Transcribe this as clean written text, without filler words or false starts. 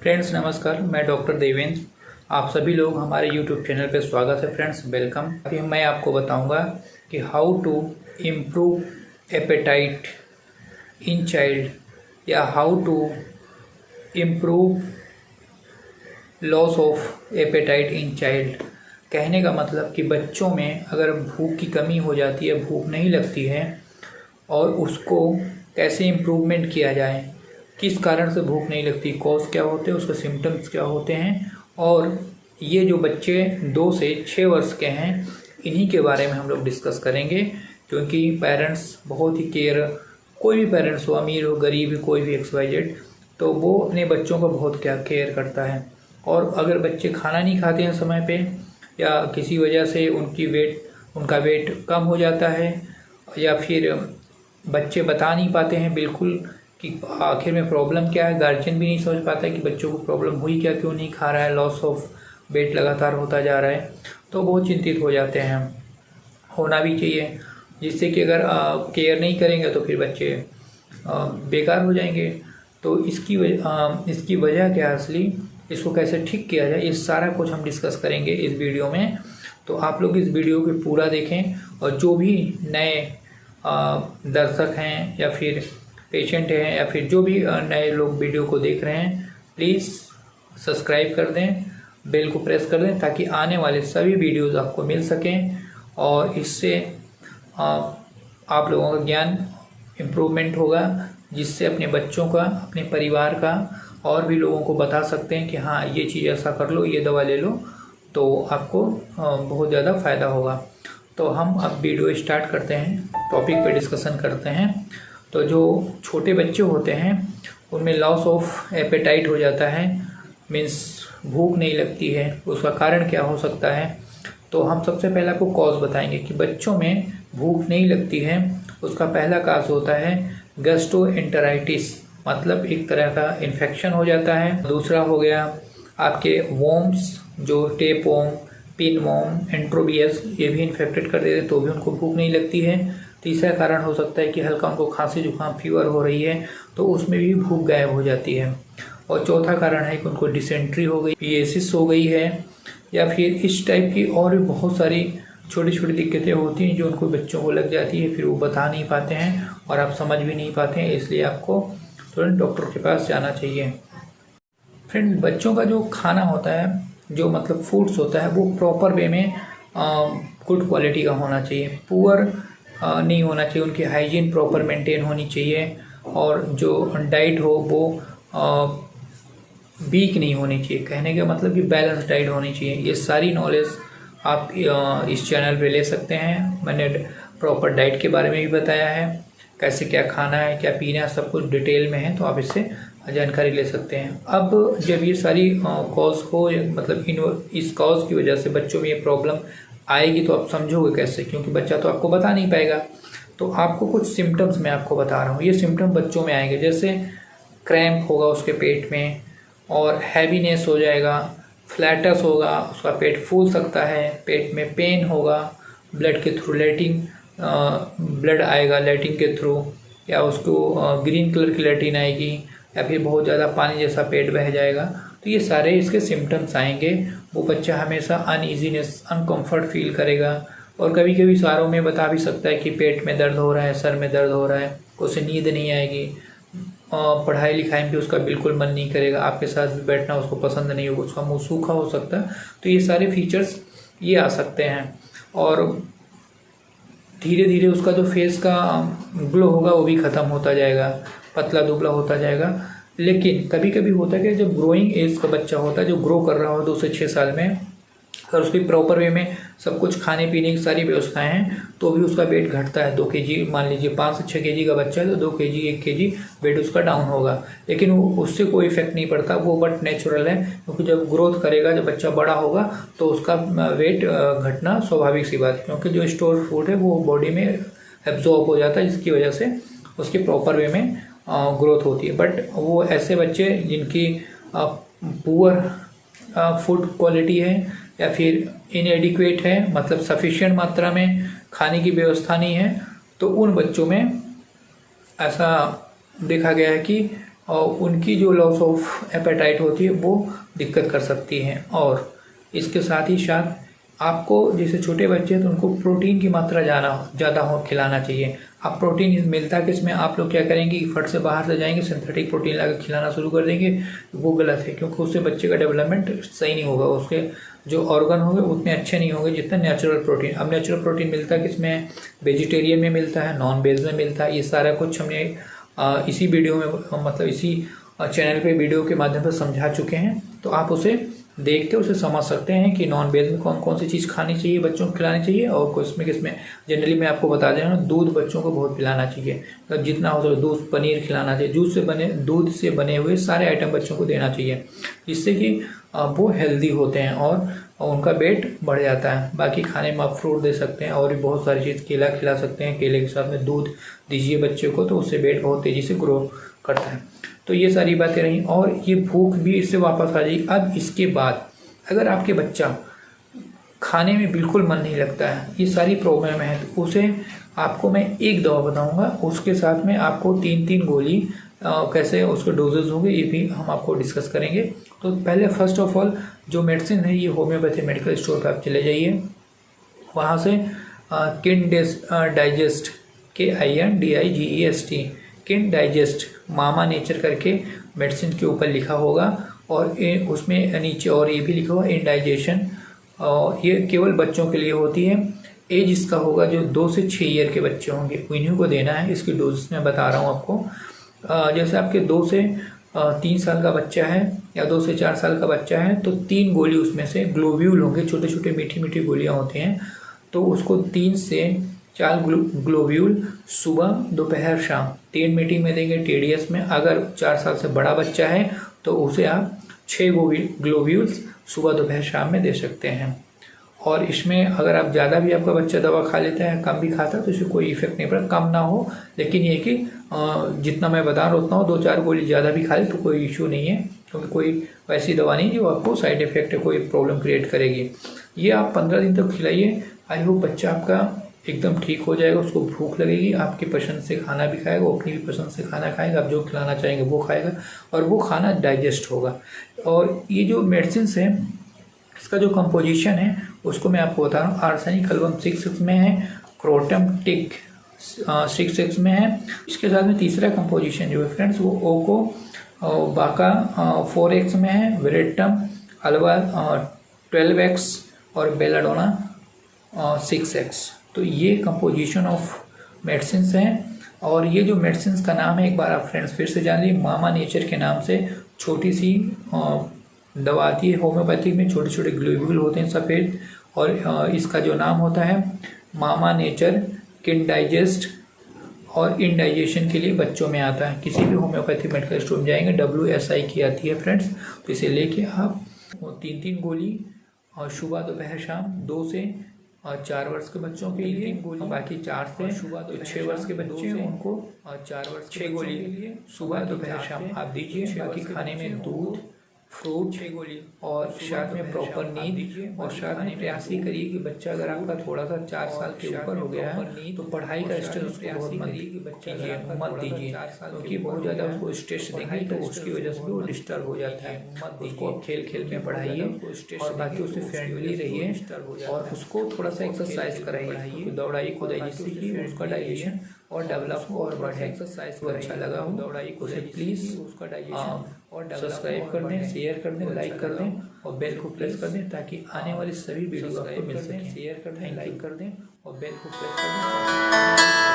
Friends नमस्कार, मैं doctor Devendra. आप सभी लोग हमारे यूट्यूब चैनल पे स्वागत है। Friends welcome. अभी मैं आपको बताऊंगा कि how to improve appetite in child या how to improve loss of appetite in child. कहने का मतलब कि बच्चों में अगर भूख की कमी हो जाती है, भूख नहीं लगती है, और उसको कैसे इम्प्रूवमेंट किया जाए, किस कारण से भूख नहीं लगती, कॉज क्या होते हैं, उसके सिम्टम्स क्या होते हैं। और ये जो बच्चे 2 से 6 वर्ष के हैं, इन्हीं के बारे में हम लोग डिस्कस करेंगे। क्योंकि पेरेंट्स बहुत ही केयर, कोई भी पेरेंट्स हो, अमीर हो गरीब हो, कोई भी XYZ, तो वो अपने बच्चों का बहुत क्या केयर करता है। और अगर बच्चे खाना नहीं खाते हैं समय पे, या किसी वजह से उनका वेट कम हो जाता है, या फिर बच्चे बता नहीं पाते हैं बिल्कुल कि आखिर में प्रॉब्लम क्या है, गार्जियन भी नहीं समझ पाता है कि बच्चों को प्रॉब्लम हुई क्या, क्यों नहीं खा रहा है, लॉस ऑफ वेट लगातार होता जा रहा है, तो बहुत चिंतित हो जाते हैं। होना भी चाहिए, जिससे कि अगर केयर नहीं करेंगे तो फिर बच्चे बेकार हो जाएंगे। तो इसकी वजह क्या है असली, इसको कैसे ठीक किया जाए, ये सारा कुछ हम डिस्कस करेंगे इस वीडियो में। तो आप लोग इस वीडियो को पूरा देखें, और जो भी नए दर्शक हैं या फिर पेशेंट हैं या फिर जो भी नए लोग वीडियो को देख रहे हैं, प्लीज़ सब्सक्राइब कर दें, बेल को प्रेस कर दें, ताकि आने वाले सभी वीडियोस आपको मिल सकें। और इससे आप लोगों का ज्ञान इम्प्रूवमेंट होगा, जिससे अपने बच्चों का, अपने परिवार का और भी लोगों को बता सकते हैं कि हाँ ये चीज़ ऐसा कर लो, ये दवा ले लो, तो आपको बहुत ज़्यादा फ़ायदा होगा। तो हम अब वीडियो स्टार्ट करते हैं, टॉपिक पे डिस्कशन करते हैं। तो जो छोटे बच्चे होते हैं उनमें लॉस ऑफ एपेटाइट हो जाता है, मीन्स भूख नहीं लगती है। उसका कारण क्या हो सकता है, तो हम सबसे पहले आपको कॉज बताएंगे कि बच्चों में भूख नहीं लगती है। उसका पहला काज होता है गैस्ट्रोएंटेराइटिस, मतलब एक तरह का इन्फेक्शन हो जाता है। दूसरा हो गया आपके वॉर्म्स, जो टेपवॉर्म, पिनवॉर्म, एंट्रोबियस, ये भी इन्फेक्टेड कर देते, तो भी उनको भूख नहीं लगती है। तीसरा कारण हो सकता है कि हल्का उनको खांसी जुकाम फीवर हो रही है, तो उसमें भी भूख गायब हो जाती है। और चौथा कारण है कि उनको डिसेंट्री हो गई, पीएसिस हो गई है, या फिर इस टाइप की और भी बहुत सारी छोटी छोटी दिक्कतें होती हैं जो उनको बच्चों को लग जाती है, फिर वो बता नहीं पाते हैं और आप समझ भी नहीं पाते हैं। इसलिए आपको तुरंत डॉक्टर के पास जाना चाहिए। फ्रेंड, बच्चों का जो खाना होता है, जो मतलब फूड्स होता है, वो प्रॉपर वे में गुड क्वालिटी का होना चाहिए, पुअर नहीं होना चाहिए। उनकी हाइजीन प्रॉपर मेंटेन होनी चाहिए, और जो डाइट हो वो वीक नहीं होनी चाहिए। कहने का मतलब कि बैलेंस डाइट होनी चाहिए। ये सारी नॉलेज आप इस चैनल पे ले सकते हैं। मैंने प्रॉपर डाइट के बारे में भी बताया है, कैसे क्या खाना है, क्या पीना है, सब कुछ डिटेल में है, तो आप इससे जानकारी ले सकते हैं। अब जब ये सारी कॉज हो, मतलब इस कॉज की वजह से बच्चों में ये प्रॉब्लम आएगी, तो आप समझोगे कैसे, क्योंकि बच्चा तो आपको बता नहीं पाएगा। तो आपको कुछ सिम्टम्स मैं आपको बता रहा हूँ, ये सिम्टम बच्चों में आएंगे। जैसे क्रैम्प होगा उसके पेट में, और हैवीनेस हो जाएगा, फ्लैटस होगा, उसका पेट फूल सकता है, पेट में पेन होगा, ब्लड के थ्रू ब्लड आएगा लैटिन के थ्रू, या उसको ग्रीन कलर की लैटिन आएगी, या फिर बहुत ज़्यादा पानी जैसा पेट बह जाएगा। तो ये सारे इसके सिम्टम्स आएंगे। वो बच्चा हमेशा अनईजीनेस, अनकंफर्ट फील करेगा, और कभी कभी सारों में बता भी सकता है कि पेट में दर्द हो रहा है, सर में दर्द हो रहा है, उसे नींद नहीं आएगी, पढ़ाई लिखाई में भी उसका बिल्कुल मन नहीं करेगा, आपके साथ भी बैठना उसको पसंद नहीं होगा, उसका मुँह सूखा हो सकता है। तो ये सारे फीचर्स ये आ सकते हैं। और धीरे धीरे उसका जो फेस का ग्लो होगा वो भी ख़त्म होता जाएगा, पतला दुबला होता जाएगा। लेकिन कभी कभी होता है कि जब ग्रोइंग एज का बच्चा होता है, जो ग्रो कर रहा हो 2 से 6 साल में, अगर उसकी प्रॉपर वे में सब कुछ खाने पीने की सारी व्यवस्थाएं हैं, तो भी उसका वेट घटता है 2 kg। मान लीजिए 5 से 6 kg का बच्चा है, तो 2 kg 1 kg वेट उसका डाउन होगा, लेकिन उससे कोई इफेक्ट नहीं पड़ता, वो बट नेचुरल है। क्योंकि जब ग्रोथ करेगा, जब बच्चा बड़ा होगा, तो उसका वेट घटना स्वाभाविक सी बात है, क्योंकि जो स्टोर फूड है वो बॉडी में एब्जॉर्ब हो जाता है, जिसकी वजह से उसकी प्रॉपर वे में ग्रोथ होती है। बट वो ऐसे बच्चे जिनकी पुअर फूड क्वालिटी है, या फिर इनएडिक्वेट है, मतलब सफिशिएंट मात्रा में खाने की व्यवस्था नहीं है, तो उन बच्चों में ऐसा देखा गया है कि और उनकी जो लॉस ऑफ एपेटाइट होती है वो दिक्कत कर सकती है। और इसके साथ ही साथ आपको जैसे छोटे बच्चे हैं तो उनको प्रोटीन की मात्रा ज़्यादा खिलाना चाहिए। अब प्रोटीन मिलता किसमें, आप लोग क्या करेंगे, फट से बाहर से जाएंगे सिंथेटिक प्रोटीन ला के खिलाना शुरू कर देंगे, वो गलत है, क्योंकि उससे बच्चे का डेवलपमेंट सही नहीं होगा, उसके जो ऑर्गन होंगे उतने अच्छे नहीं होंगे जितना नेचुरल प्रोटीन। अब नेचुरल प्रोटीन मिलता किसमें, वेजिटेरियन में मिलता है, नॉन वेज में मिलता है। ये सारा कुछ हमने इसी वीडियो में, मतलब इसी चैनल पे वीडियो के माध्यम से समझा चुके हैं, तो आप उसे देख के उसे समझ सकते हैं कि नॉन वेज में कौन कौन सी चीज़ खानी चाहिए, बच्चों को खिलानी चाहिए। और किसमें जनरली मैं आपको बता दे रहा हूँ, दूध बच्चों को बहुत पिलाना चाहिए, मतलब जितना हो सके दूध, पनीर खिलाना चाहिए। दूध से बने हुए सारे आइटम बच्चों को देना चाहिए, जिससे कि वो हेल्दी होते हैं और उनका वेट बढ़ जाता है। बाकी खाने में आप फ्रूट दे सकते हैं और भी बहुत सारी चीज़, केला खिला सकते हैं, केले के साथ में दूध दीजिए बच्चे को, तो उससे वेट बहुत तेज़ी से ग्रो करता है। तो ये सारी बातें रहीं, और ये भूख भी इससे वापस आ जाएगी। अब इसके बाद अगर आपके बच्चा खाने में बिल्कुल मन नहीं लगता है, ये सारी प्रॉब्लम है, तो उसे आपको मैं एक दवा बताऊंगा, उसके साथ में आपको 3-3 गोली कैसे उसके डोजेज होंगे ये भी हम आपको डिस्कस करेंगे। तो पहले फर्स्ट ऑफ ऑल जो मेडिसिन है, ये होम्योपैथी मेडिकल स्टोर पर आप चले जाइए, वहाँ से किन डाइजेस्ट KINDIGEST किन डाइजेस्ट मामा नेचर करके मेडिसिन के ऊपर लिखा होगा, और उसमें नीचे और ये भी लिखा होगा इंडाइजेशन। ये केवल बच्चों के लिए होती है। एज इसका होगा जो 2 से 6 ईयर के बच्चे होंगे उन्हीं को देना है। इसकी डोजेस मैं बता रहा हूँ आपको। जैसे आपके 2 से 3 साल का बच्चा है या 2 से 4 साल का बच्चा है, तो 3 गोली उसमें से ग्लोब्यूल होंगे, छोटे छोटे मीठी मीठी गोलियाँ होती हैं, तो उसको 3 से 4 ग्लोब्यूल सुबह दोपहर शाम 3 मीटिंग में देंगे TDS में। अगर 4 साल से बड़ा बच्चा है तो उसे आप 6 ग्लोब्यूल्स सुबह दोपहर शाम में दे सकते हैं। और इसमें अगर आप ज़्यादा भी आपका बच्चा दवा खा लेता है, कम भी खाता है, तो इससे कोई इफेक्ट नहीं पड़ता, कम ना हो, लेकिन ये कि जितना मैं बता रहा हूँ उतना हो। 2-4 गोली ज़्यादा भी खा ले तो कोई इशू नहीं है, क्योंकि कोई वैसी दवा नहीं जो आपको साइड इफेक्ट है, कोई प्रॉब्लम क्रिएट करेगी। ये आप 15 दिन तक खिलाइए। आई होप बच्चा आपका एकदम ठीक हो जाएगा, उसको भूख लगेगी, आपकी पसंद से खाना भी खाएगा, वो अपनी भी पसंद से खाना खाएगा, आप जो खिलाना चाहेंगे वो खाएगा, और वो खाना डाइजेस्ट होगा। और ये जो मेडिसिन है, इसका जो कंपोजिशन है उसको मैं आपको बता रहा हूँ। आर्सेनिक एल्बम 6 में है, क्रोटम टिक 6 में है। इसके साथ में तीसरा कंपोजिशन जो है फ्रेंड्स, वो ओको बाका 4X में है, वेरेटम अल्वा 12X और बेलाडोना 6X। तो ये कंपोजिशन ऑफ मेडिसिन हैं। और ये जो मेडिसिन का नाम है, एक बार आप फ्रेंड्स फिर से जान लीजिए, मामा नेचर के नाम से छोटी सी दवा आती है। होम्योपैथिक में छोटे छोटे ग्लोब्यूल होते हैं सफ़ेद, और इसका जो नाम होता है मामा नेचर किन डाइजेस्ट, और इंडाइजेशन के लिए बच्चों में आता है। किसी भी होम्योपैथिक मेडिकल स्टोर में जाएंगे WSI की आती है फ्रेंड्स, तो इसे लेके आप 3-3 गोली और सुबह दोपहर शाम 2 से 4 वर्ष के बच्चों के लिए गोली, बाकी 4 से सुबह तो 6 वर्ष के बच्चे हैं उनको 4 वर्ष 6 गोली के लिए सुबह दोपहर शाम आप दीजिए। बाकी खाने में दूध, फ्रूट 6 गोली, और साथ में प्रॉपर नींद दीजिए। और साथ में प्रयास ही करिए कि बच्चा अगर आपका थोड़ा सा 4 साल के ऊपर हो गया है तो पढ़ाई का स्ट्रेस उसको बहुत मत दीजिए, क्योंकि बहुत ज़्यादा उसको स्ट्रेस देंगे तो उसकी वजह से वो डिस्टर्ब हो जाता है। उसको खेल खेल में पढ़ाइए, और बाकी उससे फ्रेंडली रहिए, और उसको थोड़ा सा एक्सरसाइज कराइए, दौड़ाइए कूदाइए, जिससे कि उसका डाइजेशन और डेवलप हो और बढ़े। एक्सरसाइज को अच्छा लगा हो, दौड़ाइए, उसे प्लीज़ उसका डाइजेशन और सब्सक्राइब कर दें, शेयर कर दें, लाइक कर दें, और बेल को प्रेस कर दें, ताकि आने वाली सभी वीडियो आपको मिल सकें। शेयर कर दें, लाइक कर दें, और बेल को प्रेस कर दें।